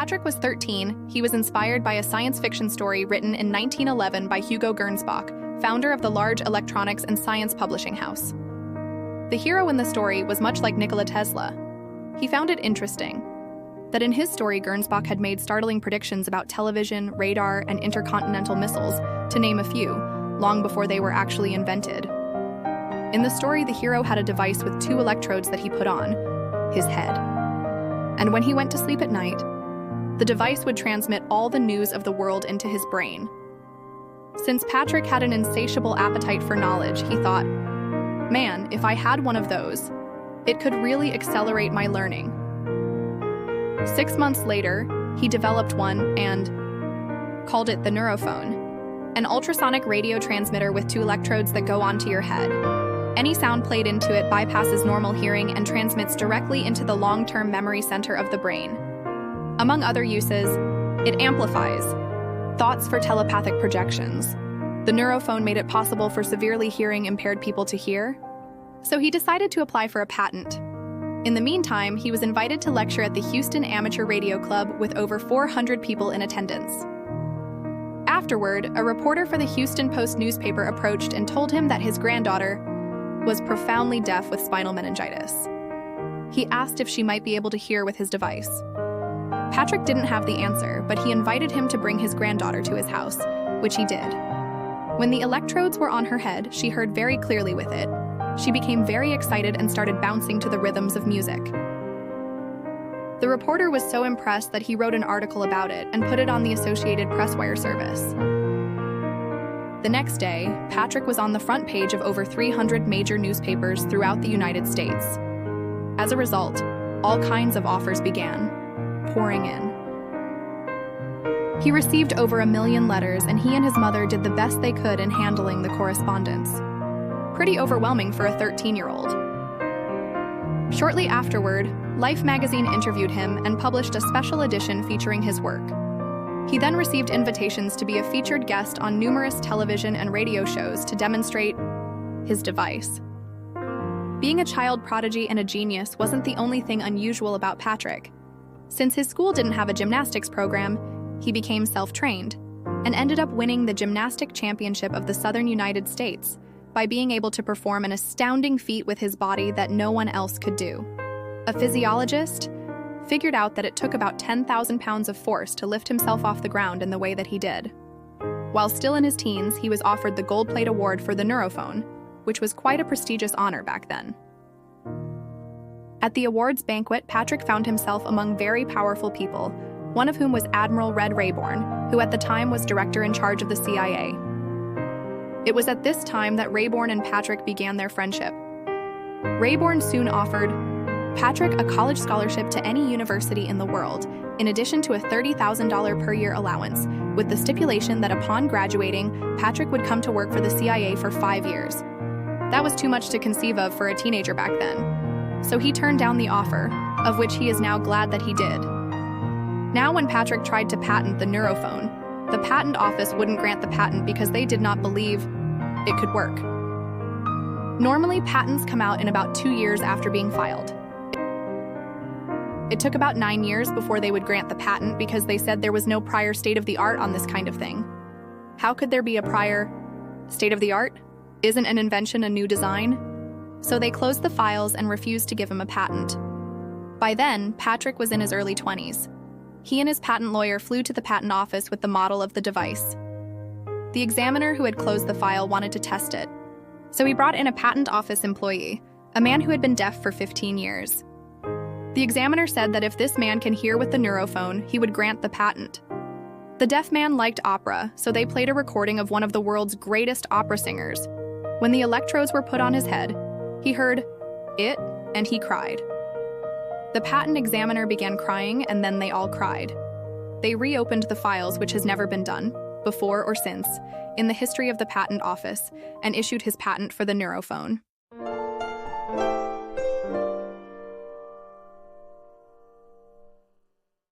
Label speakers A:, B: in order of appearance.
A: Patrick was 13, he was inspired by a science fiction story written in 1911 by Hugo Gernsback, founder of the large electronics and science publishing house. The hero in the story was much like Nikola Tesla. He found it interesting that in his story, Gernsback had made startling predictions about television, radar, and intercontinental missiles, to name a few, long before they were actually invented. In the story, the hero had a device with 2 electrodes that he put on his head. And when he went to sleep at night, the device would transmit all the news of the world into his brain. Since Patrick had an insatiable appetite for knowledge, he thought, man, if I had one of those, it could really accelerate my learning. 6 months later, he developed one and called it the NEUROPHONE, an ultrasonic radio transmitter with 2 electrodes that go onto your head. Any sound played into it bypasses normal hearing and transmits directly into the long-term memory center of the brain. Among other uses, it amplifies thoughts for telepathic projections. The NEUROPHONE made it possible for severely hearing impaired people to hear, so he decided to apply for a patent. In the meantime, he was invited to lecture at the Houston Amateur Radio Club with over 400 people in attendance. Afterward, a reporter for the Houston Post newspaper approached and told him that his granddaughter was profoundly deaf with spinal meningitis. He asked if she might be able to hear with his device. Patrick didn't have the answer, but he invited him to bring his granddaughter to his house, which he did. When the electrodes were on her head, she heard very clearly with it. She became very excited and started bouncing to the rhythms of music. The reporter was so impressed that he wrote an article about it and put it on the Associated Press wire service. The next day, Patrick was on the front page of over 300 major newspapers throughout the United States. As a result, all kinds of offers began pouring in. He received over 1 million letters, and he and his mother did the best they could in handling the correspondence. Pretty overwhelming for a 13-year-old. Shortly afterward, Life magazine interviewed him and published a special edition featuring his work. He then received invitations to be a featured guest on numerous television and radio shows to demonstrate his device. Being a child prodigy and a genius wasn't the only thing unusual about Patrick. Since his school didn't have a gymnastics program, he became self-trained and ended up winning the gymnastic championship of the Southern United States by being able to perform an astounding feat with his body that no one else could do. A physiologist figured out that it took about 10,000 pounds of force to lift himself off the ground in the way that he did. While still in his teens, he was offered the Gold Plate Award for the NEUROPHONE, which was quite a prestigious honor back then. At the awards banquet, Patrick found himself among very powerful people, one of whom was Admiral Red Rayborn, who at the time was director in charge of the CIA. It was at this time that Rayborn and Patrick began their friendship. Rayborn soon offered Patrick a college scholarship to any university in the world, in addition to a $30,000 per year allowance, with the stipulation that upon graduating, Patrick would come to work for the CIA for 5 years. That was too much to conceive of for a teenager back then. So he turned down the offer, of which he is now glad that he did. Now when Patrick tried to patent the NEUROPHONE, the patent office wouldn't grant the patent because they did not believe it could work. Normally, patents come out in about 2 years after being filed. It took about 9 years before they would grant the patent because they said there was no prior state-of-the-art on this kind of thing. How could there be a prior state-of-the-art? Isn't an invention a new design? So they closed the files and refused to give him a patent. By then, Patrick was in his early 20s. He and his patent lawyer flew to the patent office with the model of the device. The examiner who had closed the file wanted to test it, so he brought in a patent office employee, a man who had been deaf for 15 years. The examiner said that if this man can hear with the NEUROPHONE, he would grant the patent. The deaf man liked opera, so they played a recording of one of the world's greatest opera singers. When the electrodes were put on his head, he heard it, and he cried. The patent examiner began crying, and then they all cried. They reopened the files, which has never been done, before or since, in the history of the patent office, and issued his patent for the NEUROPHONE.